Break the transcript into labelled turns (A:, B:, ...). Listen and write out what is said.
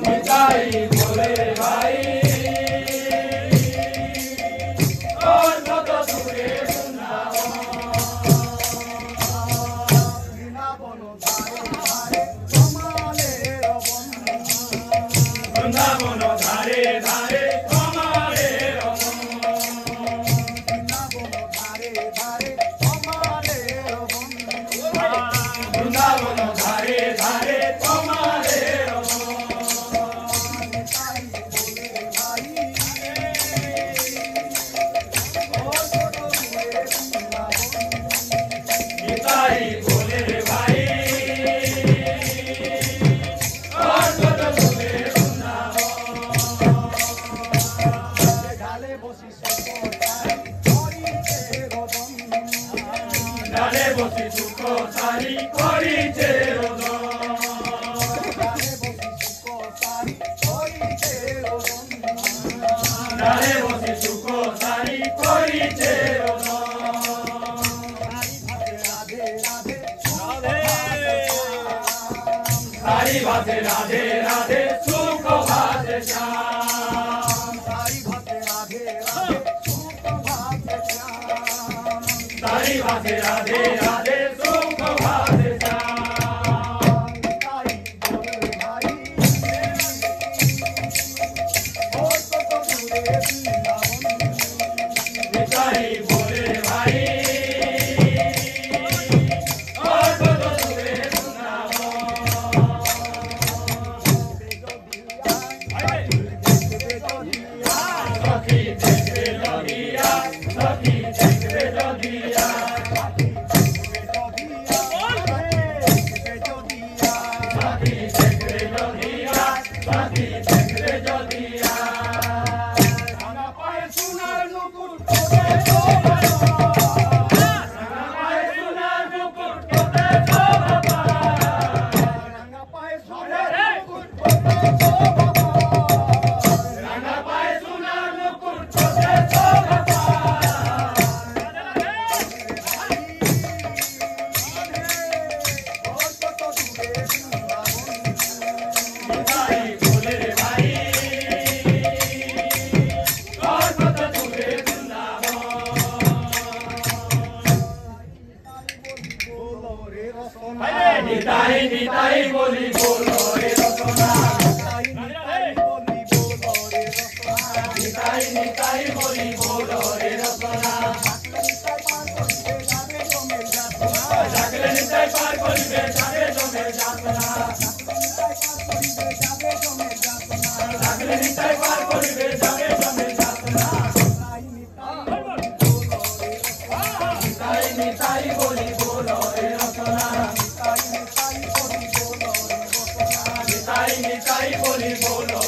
A: निताई बोले भाई और कत दूरे বৃন্দাবন ধারে ধারে কমলের বৃন্দাবন ধারে ধারে কমলের নিতাই বলে ভাই और कत दूरे ডালে বসি সুখ সারি করিছে ডালে বসি সুখ সারি করিছে সারি ভাতে রাধে রাধে সুখ ভাতে শ্যাম सारी भाते राधे राधे सुख भाते निताई बोले भाई और कत दूरे सखी देखते लगिया सखी देखते लगिया निताई निताई बोली बोलो रे रसना निताई निताई बोली बोलो रे रसना जागले निताई पार करिबे जागे जमे जातना जागले निताई पार करिबे जागे जमे जातना निताई निताई बोली बोलो रे रसना निताई निताई बोली बोलो